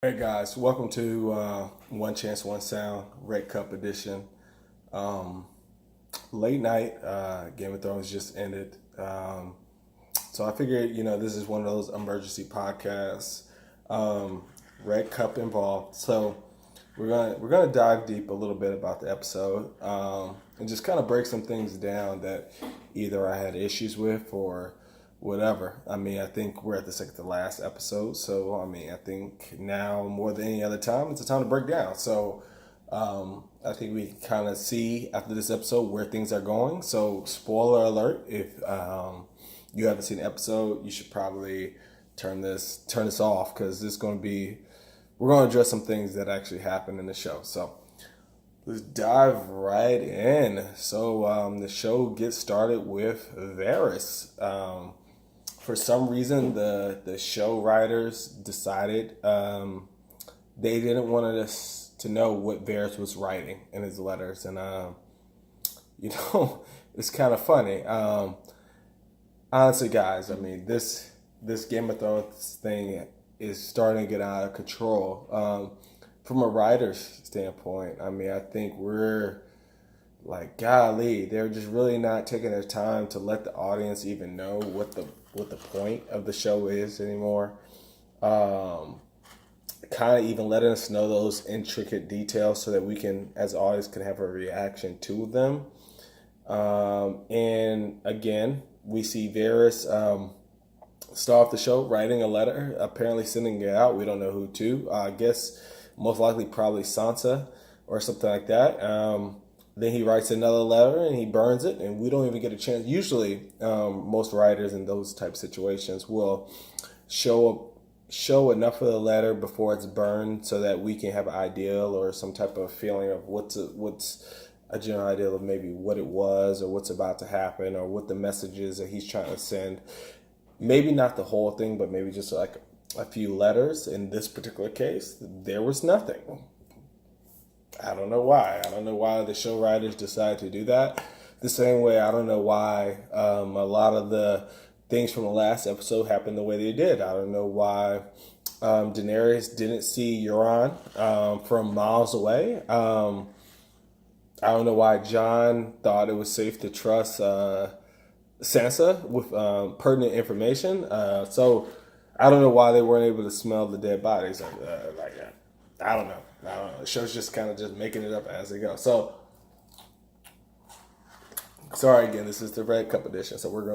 Hey guys, welcome to One Chance, One Sound Red Cup edition. Um, Late night, Game of Thrones just ended. So I figured, this is one of those emergency podcasts, um, Red Cup involved. So we're gonna dive deep a little bit about the episode and just kind of break some things down that either I had issues with or whatever. I mean, I think we're at the second to last episode, so I mean, I think now more than any other time, it's a time to break down. So I think we can kind of see after this episode where things are going. So spoiler alert: if you haven't seen the episode, you should probably turn this off because it's going to be we're going to address some things that actually happened in the show. So let's dive right in. So the show gets started with Varys. For some reason, the show writers decided they didn't want us to know what Varys was writing in his letters, and you know, it's kind of funny. Honestly, guys, I mean this Game of Thrones thing is starting to get out of control. From a writer's standpoint, I mean, I think we're like, golly, they're just really not taking their time to let the audience even know what the point of the show is anymore. Um, Kind of even letting us know those intricate details so that we can, as audience, can have a reaction to them. And again, we see Varys start off the show writing a letter, apparently sending it out. We don't know who to. I guess most likely probably Sansa or something like that. Then he writes another letter and he burns it, and we don't even get a chance. Usually, most writers in those type of situations will show show enough of the letter before it's burned so that we can have an ideal or some type of feeling of what's a general idea of maybe what it was or what's about to happen or what the message is that he's trying to send. Maybe not the whole thing, but maybe just like a few letters. In this particular case, there was nothing. I don't know why. I don't know why the show writers decided to do that. The same way, I don't know why a lot of the things from the last episode happened the way they did. I don't know why Daenerys didn't see Euron from miles away. I don't know why John thought it was safe to trust Sansa with pertinent information. So I don't know why they weren't able to smell the dead bodies like that. I don't know. I don't know. The show's just kind of just making it up as they go. So sorry again. This is the Red Cup edition, so we're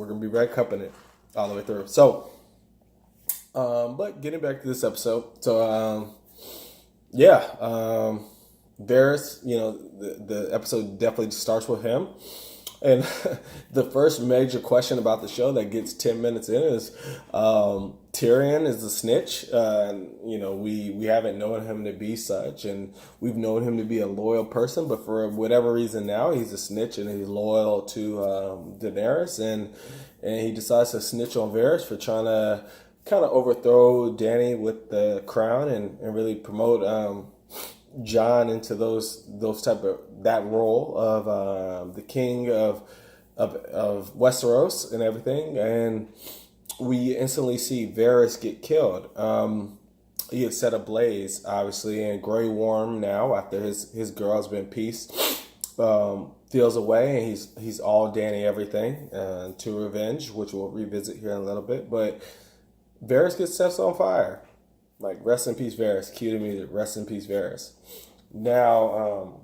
gonna be Red Cupping it all the way through. So, but getting back to this episode. So yeah, Varys. The episode definitely starts with him. And the first major question about the show that gets 10 minutes in is Tyrion is a snitch. We haven't known him to be such, and we've known him to be a loyal person, but for whatever reason now he's a snitch and he's loyal to Daenerys, and he decides to snitch on Varys for trying to kind of overthrow Dany with the crown and really promote John into those type of that role of the king of Westeros and everything, and we instantly see Varys get killed. He had set ablaze, obviously, and Grey Worm now after his girl has been pieced, feels away, and he's all Dany everything to revenge, which we'll revisit here in a little bit. But Varys gets set on fire. Like, rest in peace, Varys. Cue the music. Rest in peace, Varys. Now,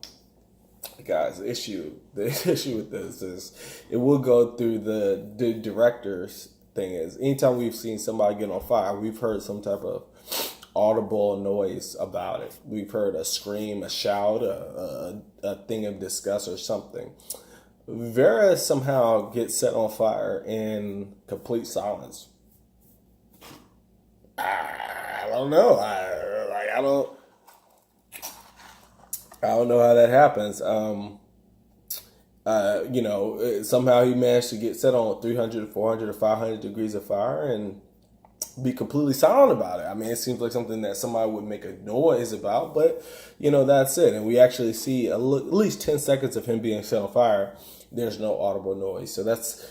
guys, the issue with this is it will go through the director's thing is anytime we've seen somebody get on fire, we've heard some type of audible noise about it. We've heard a scream, a shout, a thing of disgust or something. Varys somehow gets set on fire in complete silence. I don't know. I don't know how that happens. Somehow he managed to get set on 300, 400, or 500 degrees of fire and be completely silent about it. I mean, it seems like something that somebody would make a noise about, but that's it. And we actually see at least 10 seconds of him being set on fire. There's no audible noise. So that's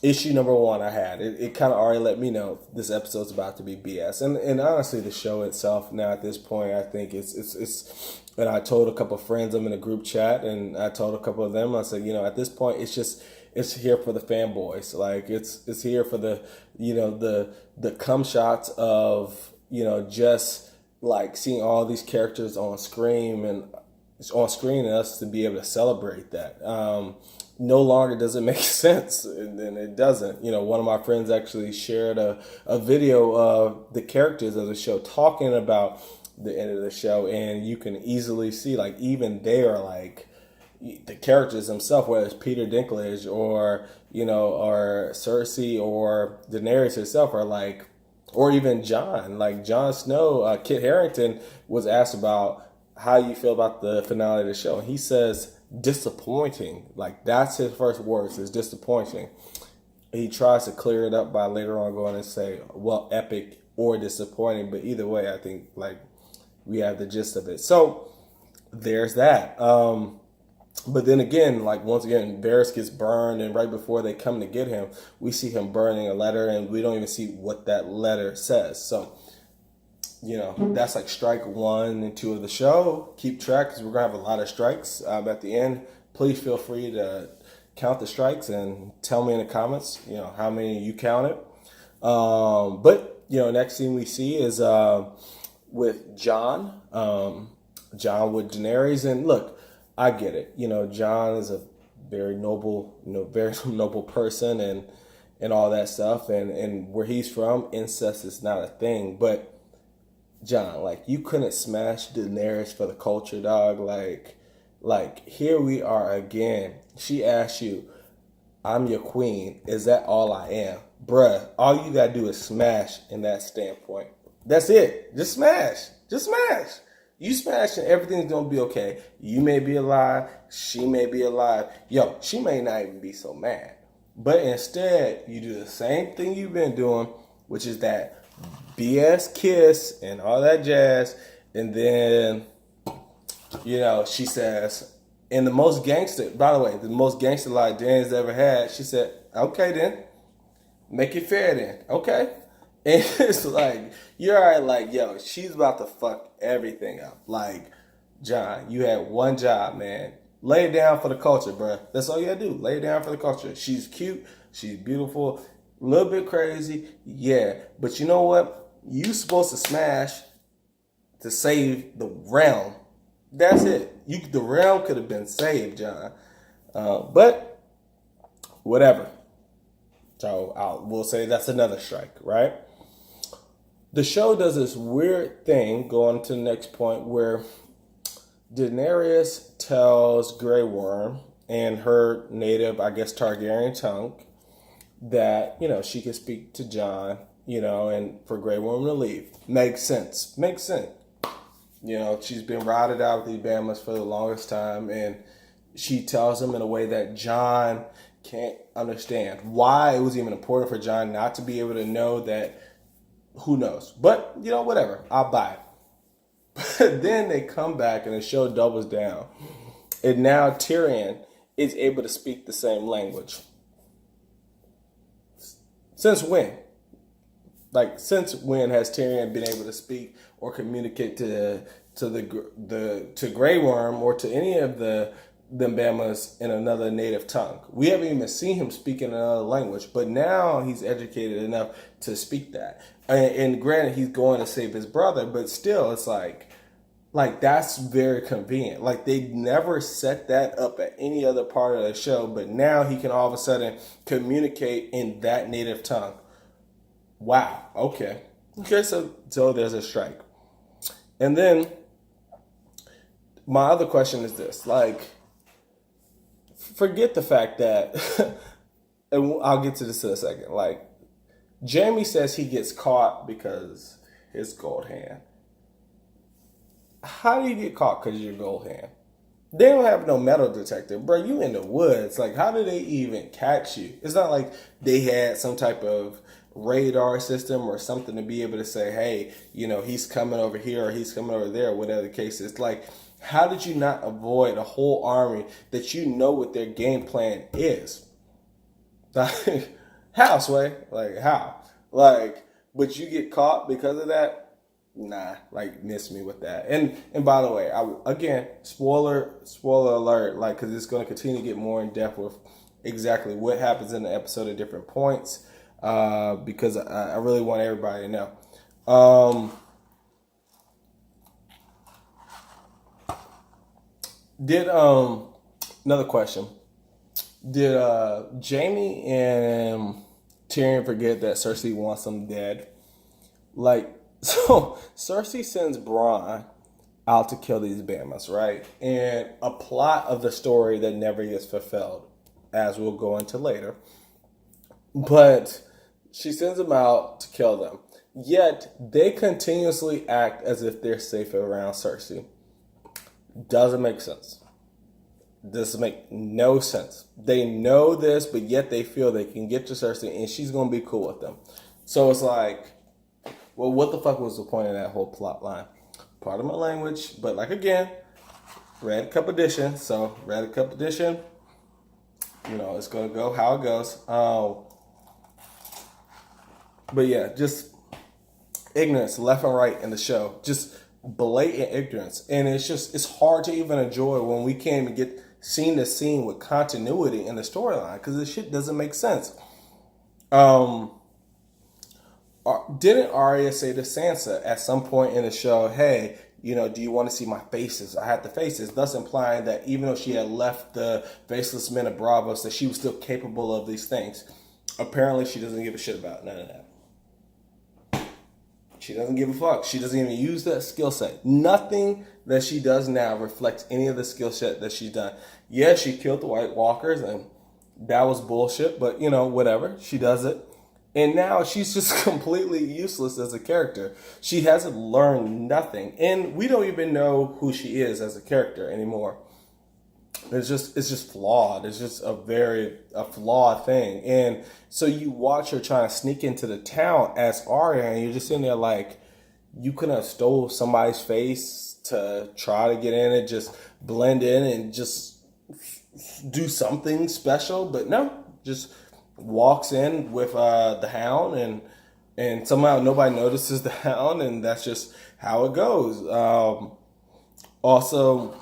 issue number one I had. It kind of already let me know this episode's about to be BS. And honestly, the show itself now at this point, I think it's. And I told a couple of friends, I'm in a group chat, and I told a couple of them, I said, at this point, it's here for the fanboys. Like it's here for the the cum shots of just like seeing all these characters on screen and us to be able to celebrate that. No longer does it make sense, and it doesn't. One of my friends actually shared a video of the characters of the show talking about the end of the show, and you can easily see, like, even they are like the characters themselves, whether it's Peter Dinklage or or Cersei or Daenerys herself, are like, or even Jon, like Jon Snow. Kit Harington was asked about how you feel about the finale of the show, and he says disappointing. Like, that's his first words, is disappointing. He tries to clear it up by later on going and say, well, epic or disappointing, but either way, I think like we have the gist of it. So there's that. But then again, like, once again, Varys gets burned, and right before they come to get him, we see him burning a letter, and we don't even see what that letter says. So, that's like strike 1 and 2 of the show. Keep track, because we're going to have a lot of strikes at the end. Please feel free to count the strikes and tell me in the comments, how many you counted. But, next thing we see is with Jon. Jon with Daenerys. And look, I get it. Jon is a very noble, very noble person and all that stuff. And where he's from, incest is not a thing. But Jon, like, you couldn't smash Daenerys for the culture, dog. Like here we are again. She asked you, I'm your queen. Is that all I am? Bruh, all you gotta do is smash in that standpoint. That's it. Just smash. Just smash. You smash and everything's gonna be okay. You may be alive. She may be alive. Yo, she may not even be so mad. But instead, you do the same thing you've been doing, which is that BS kiss and all that jazz. And then, she says, and the most gangster, by the way, the most gangster lie Dan's ever had, she said, okay then, make it fair then, okay? And it's like, you're already like, yo, she's about to fuck everything up. Like, Jon, you had one job, man. Lay it down for the culture, bruh. That's all you gotta do. Lay it down for the culture. She's cute. She's beautiful. A little bit crazy. Yeah. But you know what? You supposed to smash to save the realm. That's it. The realm could have been saved, Jon. But whatever. So we'll say that's another strike, right? The show does this weird thing, going to the next point, where Daenerys tells Grey Worm and her native, I guess, Targaryen tongue that, she can speak to Jon, and for Grey Worm to leave. Makes sense. Makes sense. She's been routed out with these Bamas for the longest time, and she tells him in a way that Jon can't understand why it was even important for Jon not to be able to know that. Who knows? But, whatever. I'll buy it. But then they come back and the show doubles down. And now Tyrion is able to speak the same language. Since when? Like, since when has Tyrion been able to speak or communicate to Grey Worm or to any of the Bamas in another native tongue? We haven't even seen him speak in another language, but now he's educated enough to speak that. And granted, he's going to save his brother, but still, it's like that's very convenient. Like, they never set that up at any other part of the show, but now he can all of a sudden communicate in that native tongue. Wow. Okay. So there's a strike. And then my other question is this, like, forget the fact that, and I'll get to this in a second, like, Jaime says he gets caught because his gold hand. How do you get caught because of your gold hand? They don't have no metal detector. Bro, you in the woods. Like, how do they even catch you? It's not like they had some type of radar system or something to be able to say, hey, he's coming over here or he's coming over there, whatever the case is. Like, how did you not avoid a whole army that what their game plan is? How, Sway? Like, how? Like, but you get caught because of that? Nah, like, miss me with that. And by the way, again, spoiler alert, like, because it's going to continue to get more in depth with exactly what happens in the episode at different points, because I really want everybody to know. Did another question? Did Jamie and Tyrion forget that Cersei wants them dead? Like, so Cersei sends Bronn out to kill these Bamas, right? And a plot of the story that never gets fulfilled, as we'll go into later. But she sends them out to kill them. Yet they continuously act as if they're safe around Cersei. Doesn't make sense. Doesn't make no sense. They know this, but yet they feel they can get to Cersei and she's going to be cool with them. So it's like, well, what the fuck was the point of that whole plot line? Part of my language, but like again, red cup edition. So red cup edition, it's going to go how it goes. But yeah, just ignorance left and right in the show. Just blatant ignorance. And it's hard to even enjoy when we can't even get scene to scene with continuity in the storyline because this shit doesn't make sense. Didn't Arya say to Sansa at some point in the show, hey, do you want to see my faces? I had the faces, thus implying that even though she had left the faceless men of Bravos, that she was still capable of these things. Apparently, she doesn't give a shit about none of that. She doesn't give a fuck. She doesn't even use that skill set. Nothing that she does now reflects any of the skill set that she's done. Yeah, she killed the White Walkers, and that was bullshit, but, whatever. She does it. And now she's just completely useless as a character. She hasn't learned nothing. And we don't even know who she is as a character anymore. It's just flawed. It's just a flawed thing. And so you watch her trying to sneak into the town as Arya, and you're just sitting there like, you could have stole somebody's face to try to get in and just blend in and just do something special. But no, just walks in with the Hound, and somehow nobody notices the Hound, and that's just how it goes. Also,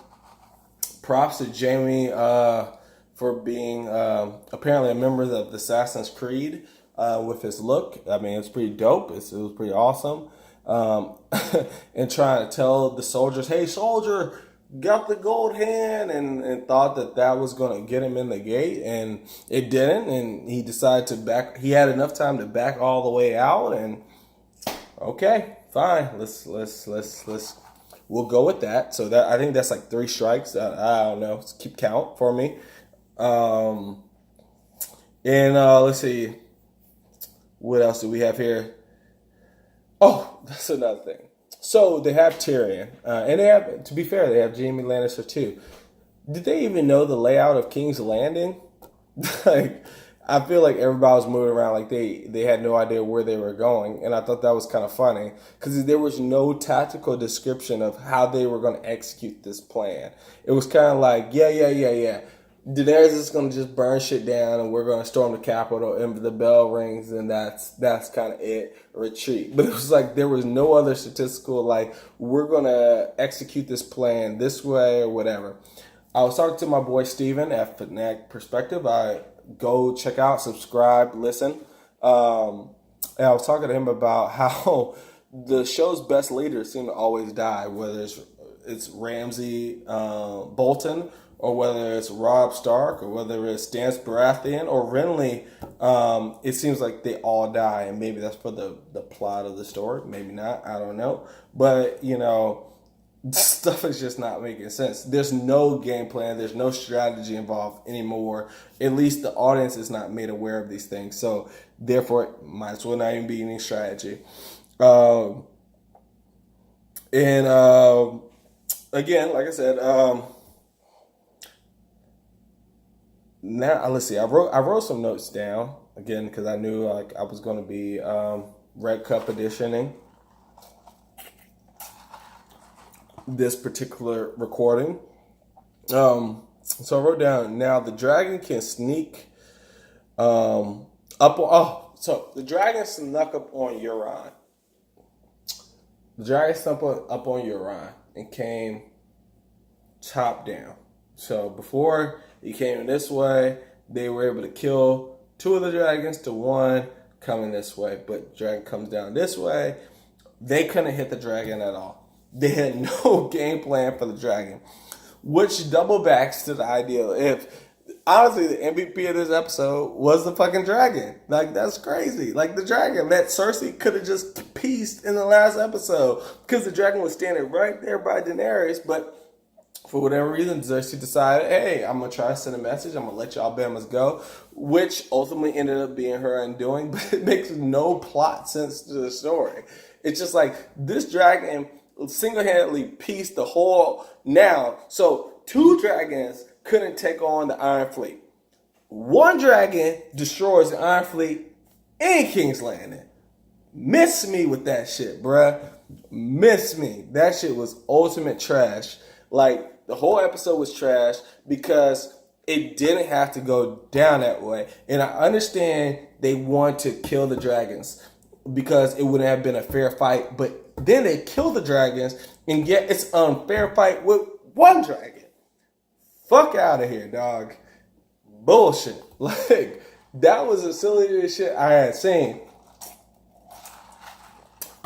props to Jamie for being apparently a member of the Assassin's Creed with his look. I mean, it's pretty dope. It was pretty awesome. And trying to tell the soldiers, hey, soldier, got the gold hand, and thought that was going to get him in the gate, and it didn't. And he decided to back. He had enough time to back all the way out, and okay, fine. Let's we'll go with that. So that I think that's like 3 strikes. I don't know. Let's keep count for me. And let's see. What else do we have here? Oh, that's another thing. So they have Tyrion, and they have, to be fair, they have Jaime Lannister too. Did they even know the layout of King's Landing? Like, I feel like everybody was moving around like they had no idea where they were going, and I thought that was kind of funny because there was no tactical description of how they were going to execute this plan. It was kind of like, yeah. Daenerys is going to just burn shit down, and we're going to storm the Capitol, and the bell rings, and that's kind of it. Retreat. But it was like there was no other statistical, like, we're going to execute this plan this way or whatever. I was talking to my boy Steven at Fanatic Perspective. I go check out, subscribe, listen. And I was talking to him about how the show's best leaders seem to always die, whether it's Ramsay Bolton, or whether it's Robb Stark, or whether it's Stannis Baratheon, or Renly. It seems like they all die, and maybe that's for the plot of the story. Maybe not. I don't know. But, stuff is just not making sense. There's no game plan. There's no strategy involved anymore. At least the audience is not made aware of these things. So, therefore, it might as well not even be any strategy. Again, like I said, now let's see. I wrote some notes down again because I knew like I was going to be Red Cup editioning this particular recording. So I wrote down, now the dragon can sneak up So the dragon snuck up on Euron. The dragon snuck up on Euron and came top down. So before he came this way, they were able to kill 2 of the dragons to 1 coming this way. But dragon comes down this way. They couldn't hit the dragon at all. They had no game plan for the dragon, which double backs to the idea if honestly the MVP of this episode was the fucking dragon. Like, that's crazy. Like, the dragon that Cersei could have just pieced in the last episode because the dragon was standing right there by Daenerys, but for whatever reason, Cersei decided, hey, I'm going to try to send a message. I'm going to let y'all Bamas go, which ultimately ended up being her undoing, but it makes no plot sense to the story. It's just like this dragon single-handedly pieced the whole now. So 2 dragons couldn't take on the Iron Fleet. 1 dragon destroys the Iron Fleet in King's Landing. Miss me with that shit, bruh. Miss me. That shit was ultimate trash. Like, the whole episode was trash because it didn't have to go down that way. And I understand they want to kill the dragons because it wouldn't have been a fair fight. But then they kill the dragons, and yet it's an unfair fight with 1 dragon. Fuck out of here, dog. Bullshit. Like, that was the silliest shit I had seen.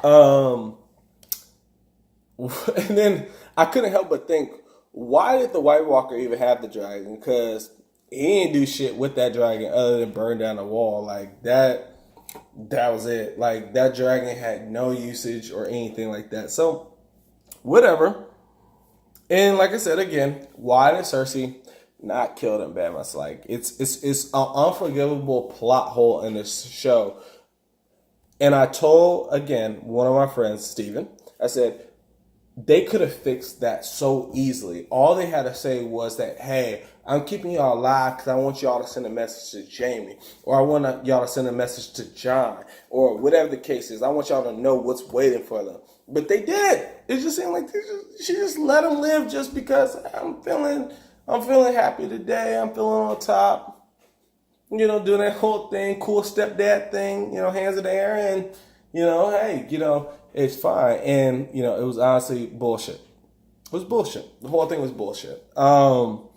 And then I couldn't help but think, why did the White Walker even have the dragon? Because he didn't do shit with that dragon other than burn down the wall. Like, that was it. Like, that dragon had no usage or anything like that. So, whatever. And like I said again, why did Cersei not kill them Bamas? Like, it's an unforgivable plot hole in this show. And I told, again, one of my friends, Steven, I said, they could have fixed that so easily. All they had to say was that, hey, I'm keeping y'all alive because I want y'all to send a message to Jamie. Or I want y'all to send a message to John. Or whatever the case is. I want y'all to know what's waiting for them. But they did. It just seemed like she just let them live just because I'm feeling happy today. I'm feeling on top. You know, doing that whole thing, cool stepdad thing, you know, hands in the air, and, you know, hey, you know, it's fine. And, you know, it was honestly bullshit. It was bullshit. The whole thing was bullshit. The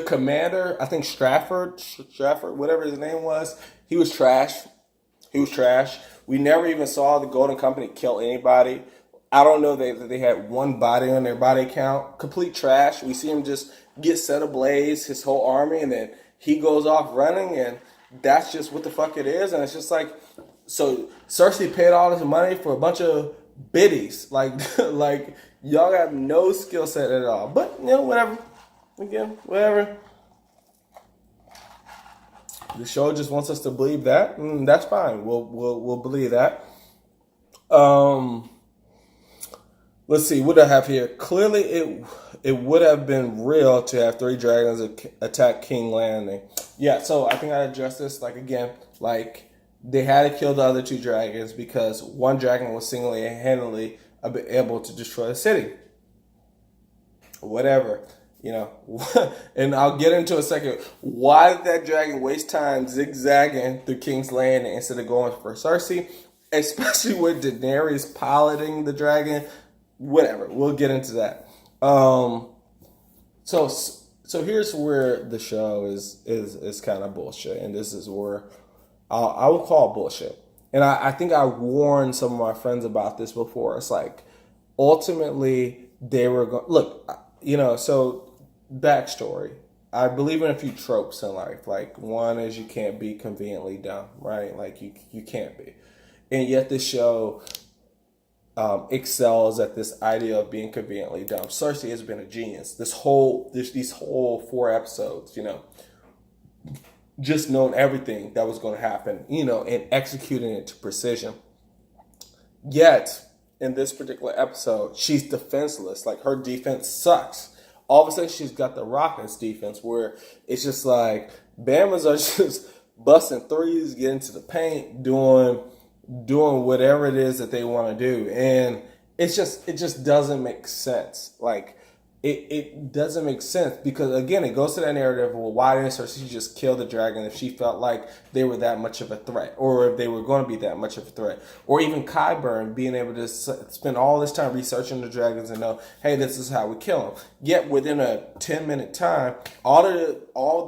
commander, I think Stratford, whatever his name was, he was trash. We never even saw the Golden Company kill anybody. I don't know that they had 1 body on their body count. Complete trash. We see him just get set ablaze, his whole army, and then he goes off running, and that's just what the fuck it is. And it's just like, so Cersei paid all this money for a bunch of biddies. Like, like y'all got no skill set at all. But, you know, whatever. Again, whatever. The show just wants us to believe that, and that's fine. We'll believe that. Let's see, what do I have here? Clearly, it would have been real to have 3 dragons attack King Landing. Yeah, so I think I addressed this, like, again, like, they had to kill the other 2 dragons because 1 dragon was single-handedly able to destroy the city. Whatever, you know. And I'll get into a second. Why did that dragon waste time zigzagging through King's Landing instead of going for Cersei? Especially with Daenerys piloting the dragon. Whatever, we'll get into that. So here's where the show is kind of bullshit, and this is where I would call bullshit. And I think I warned some of my friends about this before. It's like, ultimately, they were going... Look, you know, so, backstory. I believe in a few tropes in life. Like, one is you can't be conveniently dumb, right? Like, you can't be. And yet this show excels at this idea of being conveniently dumb. Cersei has been a genius. These whole 4 episodes, you know, just knowing everything that was going to happen, you know, and executing it to precision. Yet, in this particular episode, she's defenseless. Like, her defense sucks. All of a sudden, she's got the Rockets defense where it's just like, Bamas are just busting threes, getting to the paint, doing whatever it is that they want to do. And it just doesn't make sense. Like, it doesn't make sense because again it goes to that narrative of, well, why didn't Cersei just kill the dragon if she felt like they were that much of a threat, or if they were going to be that much of a threat, or even Qyburn being able to spend all this time researching the dragons and know, hey, this is how we kill them. Yet within a 10-minute time, all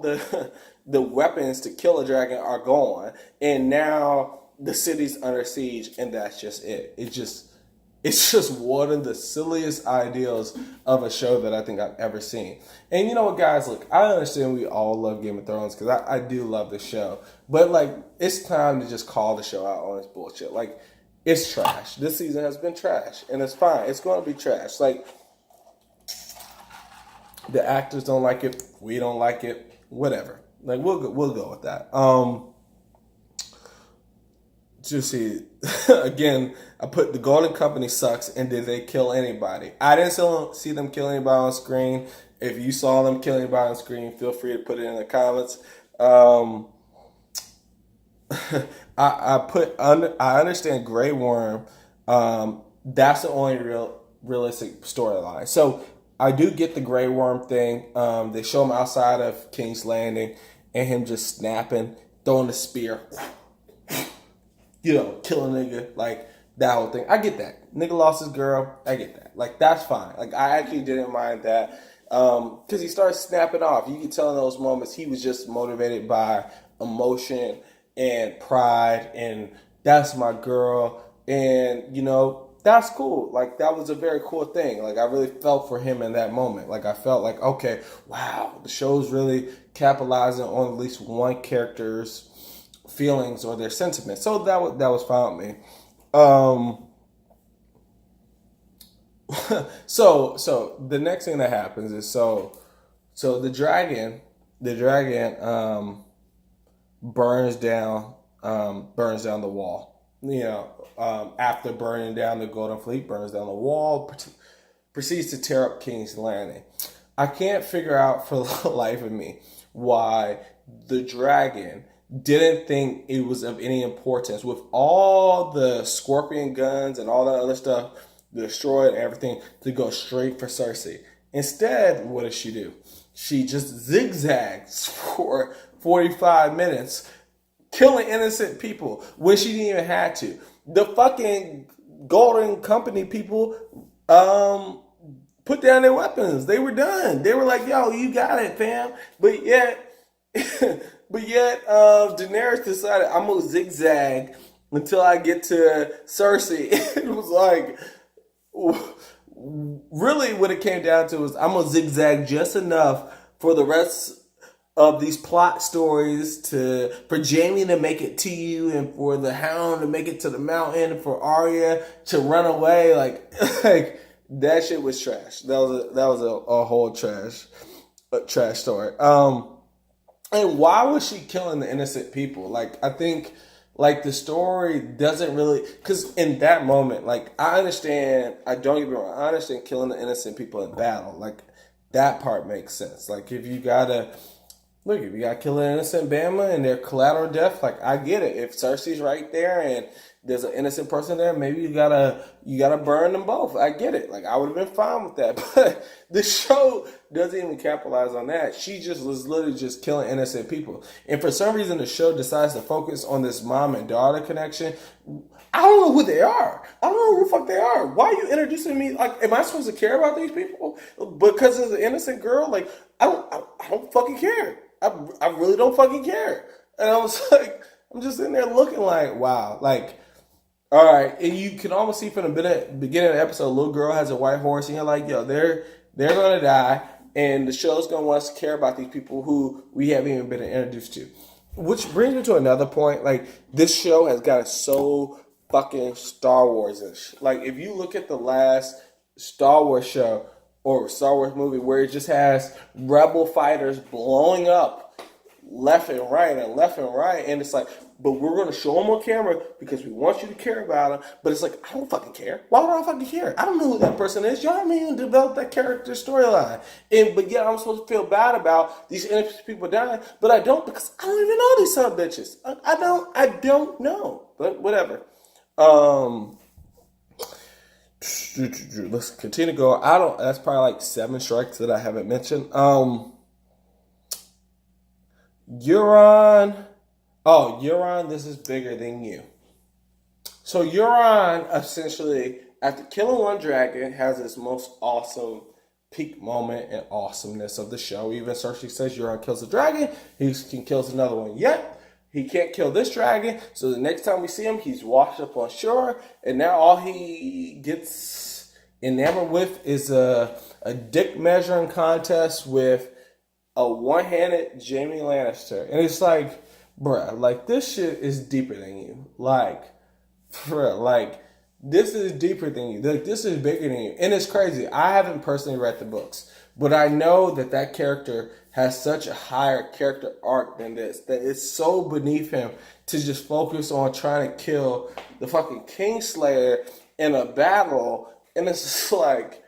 the the weapons to kill a dragon are gone, and now the city's under siege, and that's just it. It's just one of the silliest ideals of a show that I think I've ever seen. And you know what, guys? Look, I understand we all love Game of Thrones because I do love the show. But, like, it's time to just call the show out on its bullshit. Like, it's trash. This season has been trash. And it's fine. It's going to be trash. Like, the actors don't like it. We don't like it. Whatever. Like, we'll go with that. Just see, again, I put the Golden Company sucks, and did they kill anybody? I didn't see them kill anybody on screen. If you saw them kill anybody on screen, feel free to put it in the comments. I understand Grey Worm. That's the only realistic storyline. So I do get the Grey Worm thing. They show him outside of King's Landing, and him just snapping, throwing the spear. Kill a nigga, like, that whole thing. I get that. Nigga lost his girl. I get that. Like, that's fine. Like, I actually didn't mind that. Because he started snapping off. You can tell in those moments he was just motivated by emotion and pride. And that's my girl. And, that's cool. Like, that was a very cool thing. Like, I really felt for him in that moment. Like, I felt like, okay, wow, the show's really capitalizing on at least one character's feelings or their sentiments. So that was fine with me. So the next thing that happens is so the dragon burns down the wall. After burning down the Golden Fleet, burns down the wall, proceeds to tear up King's Landing. I can't figure out for the life of me why the dragon didn't think it was of any importance with all the scorpion guns and all that other stuff destroyed and everything to go straight for Cersei. Instead, what does she do? She just zigzags for 45 minutes, killing innocent people when she didn't even have to. The fucking Golden Company people put down their weapons. They were done. They were like, yo, you got it, fam. But yet Daenerys decided, I'm going to zigzag until I get to Cersei. It was like, really what it came down to was, I'm going to zigzag just enough for the rest of these plot stories for Jaime to make it to you, and for the Hound to make it to the mountain, and for Arya to run away. Like that shit was trash. That was a whole trash story. And why was she killing the innocent people? Like, I think, like, the story doesn't really... Because in that moment, like, I understand... I don't get me wrong. I understand killing the innocent people in battle. Like, that part makes sense. Like, if you gotta kill an innocent Bama and they're collateral death, like, I get it. If Cersei's right there and there's an innocent person there, maybe you gotta burn them both. I get it. Like, I would have been fine with that. But the show doesn't even capitalize on that. She just was literally just killing innocent people. And for some reason, the show decides to focus on this mom and daughter connection. I don't know who they are. I don't know who the fuck they are. Why are you introducing me? Like, am I supposed to care about these people? Because it's an innocent girl? Like, I don't fucking care. I really don't fucking care. And I was like, I'm just sitting there looking like, wow. Like, all right. And you can almost see from the beginning of the episode, a little girl has a white horse, and you're like, yo, they're going to die. And the show's going to want us to care about these people who we haven't even been introduced to. Which brings me to another point. Like, this show has gotten so fucking Star Wars-ish. Like, if you look at the last Star Wars show or Star Wars movie where it just has rebel fighters blowing up left and right, and it's like, but we're going to show them on camera because we want you to care about them. But it's like, I don't fucking care. Why would I fucking care? I don't know who that person is. Y'all haven't even developed that character storyline. But yet I'm supposed to feel bad about these innocent people dying, but I don't, because I don't even know these son of bitches. I don't know. But whatever. let's continue to go. That's probably like 7 strikes that I haven't mentioned. Euron. Oh, Euron, this is bigger than you. So Euron essentially, after killing one dragon, has this most awesome peak moment and awesomeness of the show. Even Cersei says Euron kills a dragon, he kills another one. Yet he can't kill this dragon. So the next time we see him, he's washed up on shore, and now all he gets enamored with is a dick measuring contest with a one-handed Jaime Lannister. And it's like, bruh, like this shit is deeper than you. Like, bruh, like this is deeper than you. Like this is bigger than you. And it's crazy. I haven't personally read the books, but I know that character has such a higher character arc than this, that it's so beneath him to just focus on trying to kill the fucking Kingslayer in a battle. And it's just like,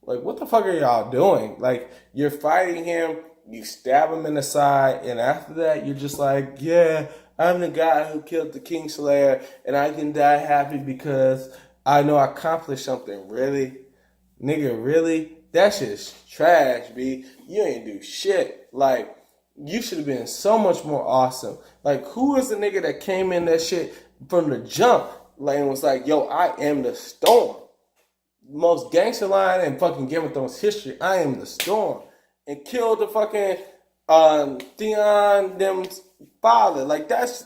what the fuck are y'all doing? Like, you're fighting him, you stab him in the side, and after that, you're just like, yeah, I'm the guy who killed the Kingslayer, and I can die happy because I know I accomplished something. Really? Nigga, really? That shit's trash, B. You ain't do shit. Like, you should have been so much more awesome. Like, who is the nigga that came in that shit from the jump? Like, and was like, yo, I am the storm. Most gangster line in fucking Game of Thrones history. I am the storm, and killed the fucking Theon them's father. Like that's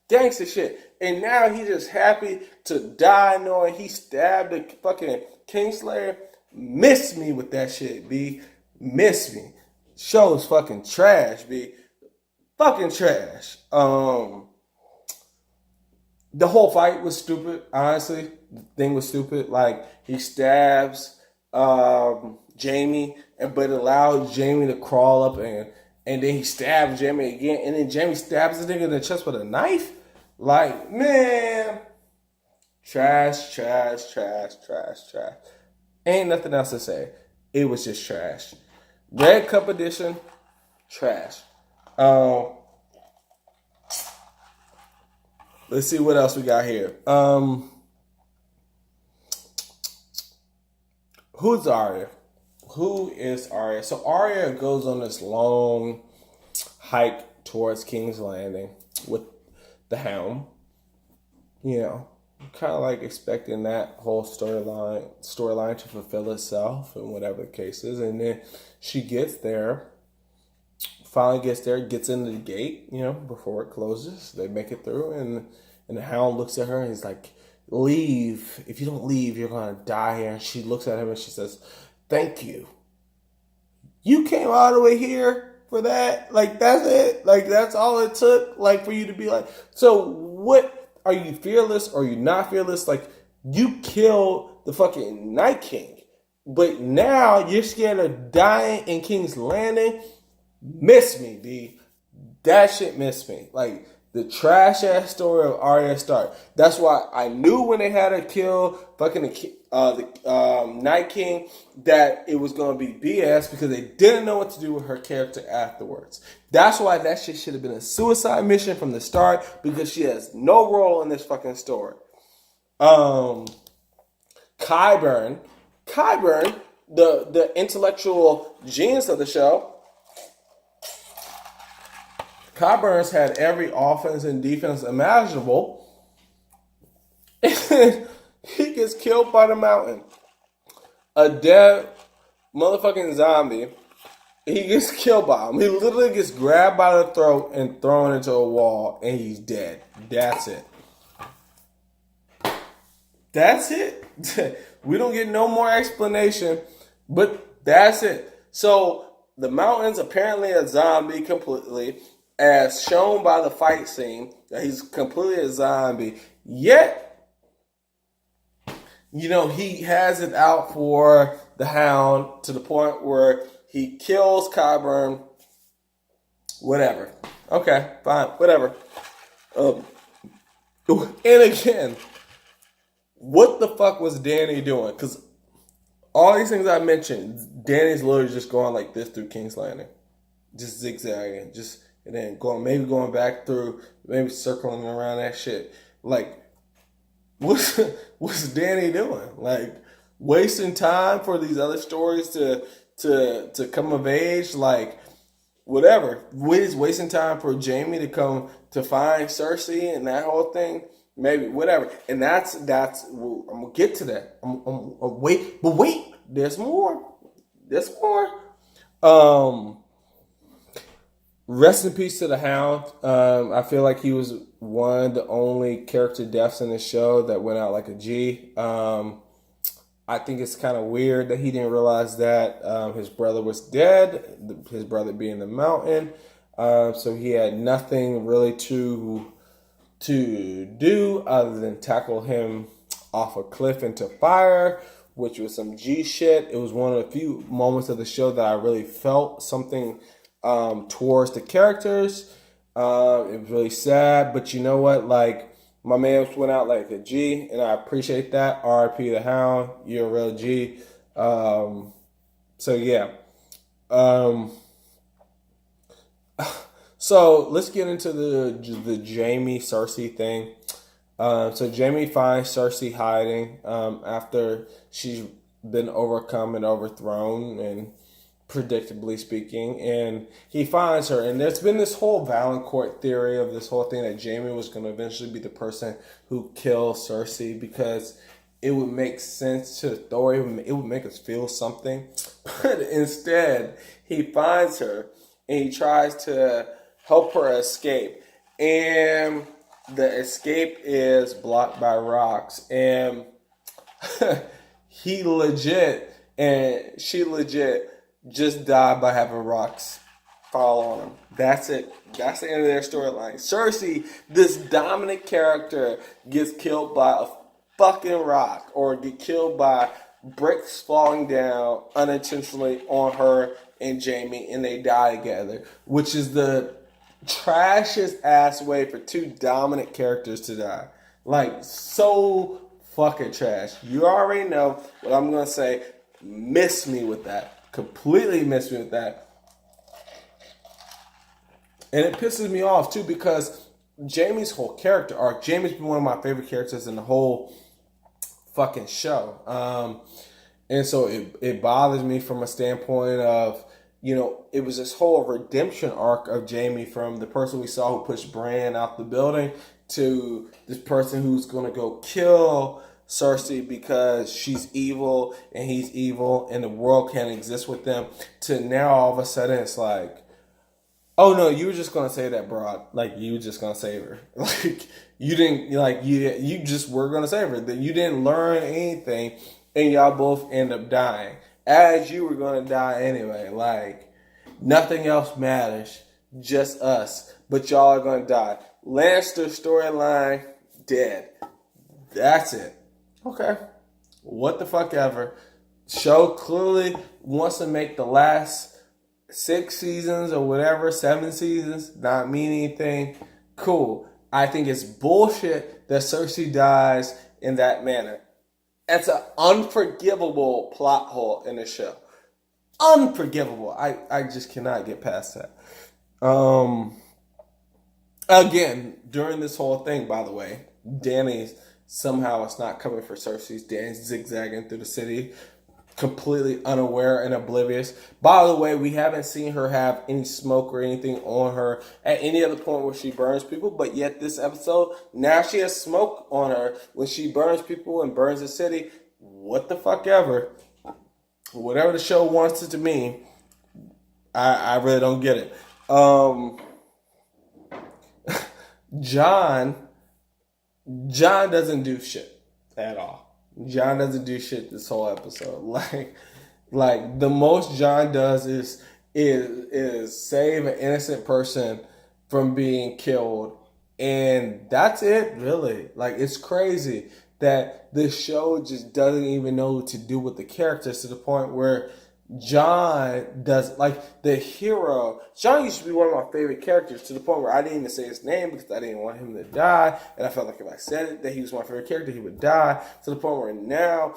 gangster shit. And now he's just happy to die knowing he stabbed the fucking Kingslayer. Miss me with that shit, B. Miss me. Show is fucking trash, B. Fucking trash. The whole fight was stupid, honestly. The thing was stupid. Like, he stabs Jaime, but it allowed Jaime to crawl up, and then he stabs Jaime again, and then Jaime stabs the nigga in the chest with a knife. Like, man. Trash, trash, trash, trash, trash. Ain't nothing else to say. It was just trash. Red Cup Edition, trash. Let's see what else we got here. Who's Arya? Who is Arya? So Arya goes on this long hike towards King's Landing with the Hound. You know, kind of like expecting that whole storyline to fulfill itself and whatever the case is. And then she gets there. Finally gets there, gets into the gate, you know, before it closes. They make it through, and the Hound looks at her and he's like, leave. If you don't leave, you're going to die here. And she looks at him and she says, thank you. You came all the way here for that? Like, that's it? Like, that's all it took? Like, for you to be like, so what? Are you fearless or are you not fearless? Like, you killed the fucking Night King, but now you're scared of dying in King's Landing? Miss me, B. That shit missed me. Like, the trash ass story of Arya Stark. That's why I knew when they had to kill fucking the Night King that it was going to be BS, because they didn't know what to do with her character afterwards. That's why that shit should have been a suicide mission from the start, because she has no role in this fucking story. Qyburn, the intellectual genius of the show. Qyburn's had every offense and defense imaginable. And he gets killed by the Mountain. A dead motherfucking zombie. He gets killed by him. He literally gets grabbed by the throat and thrown into a wall, and he's dead. That's it. That's it. We don't get no more explanation, but that's it. So the Mountain's apparently a zombie completely, as shown by the fight scene, that he's completely a zombie. Yet, you know, he has it out for the Hound to the point where he kills Qyburn. Whatever. Okay, fine. Whatever. And again, what the fuck was Dany doing? Because all these things I mentioned, Dany's literally just going like this through King's Landing. Just zigzagging. And then going back through, maybe circling around that shit. Like, what's what's Danny doing? Like wasting time for these other stories to come of age, like whatever. He's wasting time for Jamie to come to find Cersei and that whole thing. Maybe whatever, and that's. I'm gonna get to that. Wait. There's more. There's more. Rest in peace to the Hound. I feel like he was one of the only character deaths in the show that went out like a G. I think it's kind of weird that he didn't realize that his brother was dead, his brother being the Mountain. So he had nothing really to do other than tackle him off a cliff into fire, which was some G shit. It was one of the few moments of the show that I really felt something towards the characters. It was really sad, but you know what? Like, my man went out like a G, and I appreciate that. R.I.P. the Hound, you're a real G. So yeah. So let's get into the Jamie Cersei thing. So Jamie finds Cersei hiding after she's been overcome and overthrown, and predictably speaking, and he finds her. And there's been this whole Valancourt theory of this whole thing that Jamie was going to eventually be the person who kills Cersei because it would make sense to the story. It would make us feel something. But instead, he finds her and he tries to help her escape. And the escape is blocked by rocks. And he legit and she legit just died by having rocks fall on him. That's it. That's the end of their storyline. Cersei, this dominant character, gets killed by a fucking rock or get killed by bricks falling down unintentionally on her and Jamie, and they die together, which is the trashiest ass way for two dominant characters to die. Like, so fucking trash. You already know what I'm gonna say. Miss me with that. Completely miss me with that. And it pisses me off too because Jamie's whole character arc, Jamie's been one of my favorite characters in the whole fucking show. And so it bothers me from a standpoint of, you know, it was this whole redemption arc of Jamie from the person we saw who pushed Bran out the building to this person who's going to go kill Cersei because she's evil and he's evil and the world can't exist with them, to now all of a sudden it's like, oh no, you were just gonna say that broad, like you were just gonna save her, like you didn't, like you just were gonna save her, that you didn't learn anything, and y'all both end up dying as you were gonna die anyway. Like nothing else matters, just us, but y'all are gonna die. Lannister storyline dead. That's it. Okay. What the fuck ever. Show clearly wants to make the last 6 seasons or whatever, 7 seasons, not mean anything. Cool. I think it's bullshit that Cersei dies in that manner. That's an unforgivable plot hole in the show. Unforgivable. I just cannot get past that. Again, during this whole thing, by the way, Dany somehow is not coming for Cersei. Dany's zigzagging through the city, completely unaware and oblivious. By the way, we haven't seen her have any smoke or anything on her at any other point where she burns people, but yet this episode, now she has smoke on her when she burns people and burns the city. What the fuck ever. Whatever the show wants it to mean, I really don't get it. John doesn't do shit at all. John doesn't do shit this whole episode. Like the most John does is save an innocent person from being killed, and that's it, really. Like, it's crazy that this show just doesn't even know what to do with the characters, to the point where John does, like, the hero. John used to be one of my favorite characters, to the point where I didn't even say his name because I didn't want him to die, and I felt like if I said it that he was my favorite character, he would die, to the point where now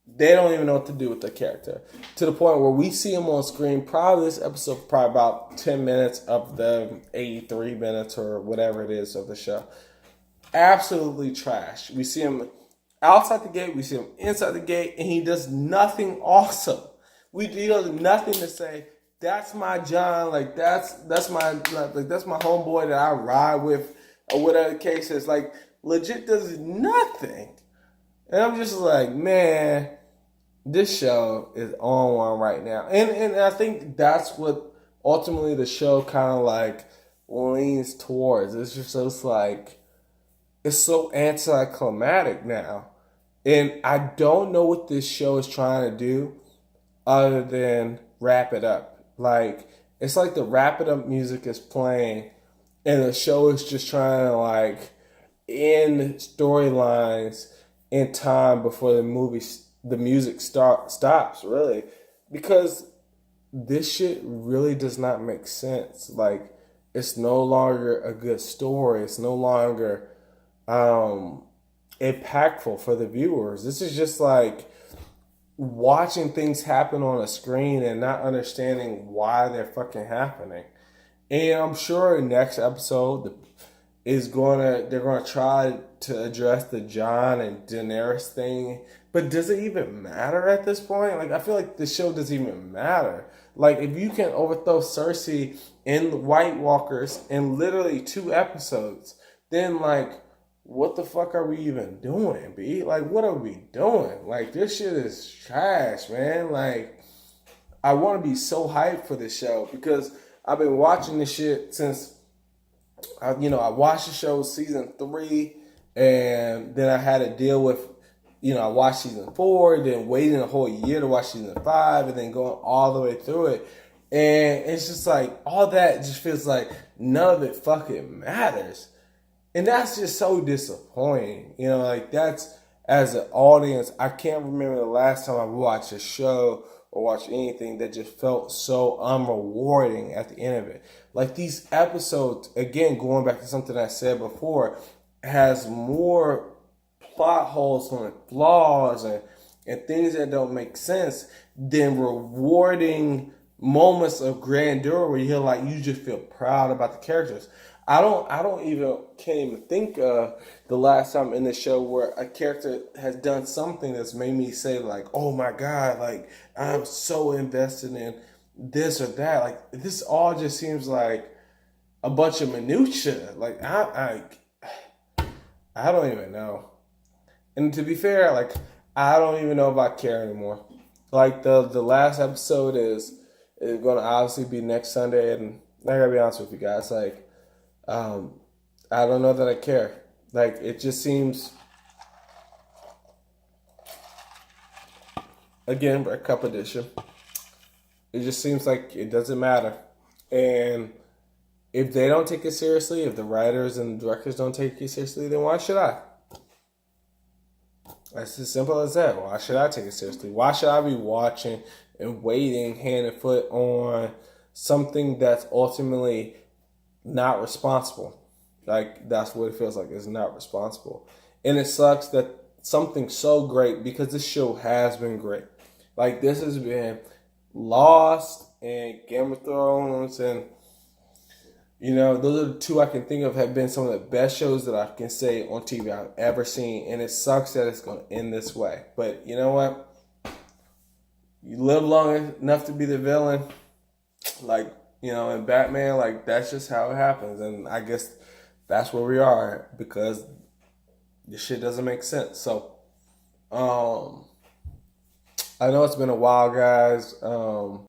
they don't even know what to do with the character, to the point where we see him on screen probably this episode, probably about 10 minutes of the 83 minutes or whatever it is of the show. absolutely trash. We see him outside the gate, we see him inside the gate, and he does nothing awesome. He does nothing to say, that's my John, like that's my homeboy that I ride with, or whatever the case is. Like, legit does nothing. And I'm just like, man, this show is on one right now. And I think that's what ultimately the show kind of like leans towards. It's just so it's like it's so anticlimactic now. And I don't know what this show is trying to do other than wrap it up. Like, it's like the wrap it up music is playing and the show is just trying to like end storylines in time before the music stops, really, because this shit really does not make sense. Like, it's no longer a good story. It's no longer um, impactful for the viewers. This is just like watching things happen on a screen and not understanding why they're fucking happening. And I'm sure next episode they're gonna try to address the Jon and Daenerys thing. But does it even matter at this point? Like, I feel like the show doesn't even matter. Like, if you can overthrow Cersei and the White Walkers in literally 2 episodes, then like, what the fuck are we even doing, B? Like, what are we doing? Like, this shit is trash, man. Like, I want to be so hyped for this show because I've been watching this shit since I watched the show season 3, and then I had to deal with, I watched season 4, then waiting a whole year to watch season 5, and then going all the way through it. And it's just like, all that just feels like none of it fucking matters. And that's just so disappointing. Like, that's, as an audience, I can't remember the last time I watched a show or watched anything that just felt so unrewarding at the end of it. Like, these episodes, again, going back to something I said before, has more plot holes and flaws and things that don't make sense than rewarding moments of grandeur where you just feel proud about the characters. Can't even think of the last time in the show where a character has done something that's made me say like, oh my God, like, I'm so invested in this or that. Like, this all just seems like a bunch of minutia. Like, I don't even know. And to be fair, like, I don't even know if I care anymore. Like, the last episode is going to obviously be next Sunday, and I gotta be honest with you guys, like, I don't know that I care. Like, it just seems, again, Red Cup edition, it just seems like it doesn't matter. And if they don't take it seriously, if the writers and directors don't take it seriously, then why should I? That's as simple as that. Why should I take it seriously? Why should I be watching and waiting hand and foot on something that's ultimately not responsible? Like, that's what it feels like. It's not responsible. And it sucks that something so great, because this show has been great. Like, this has been Lost and Game of Thrones, and those are the 2 I can think of have been some of the best shows that I can say on TV I've ever seen. And it sucks that it's going to end this way. But you know what? You live long enough to be the villain. Like, in Batman, like, that's just how it happens. And I guess that's where we are, because this shit doesn't make sense. So, I know it's been a while, guys.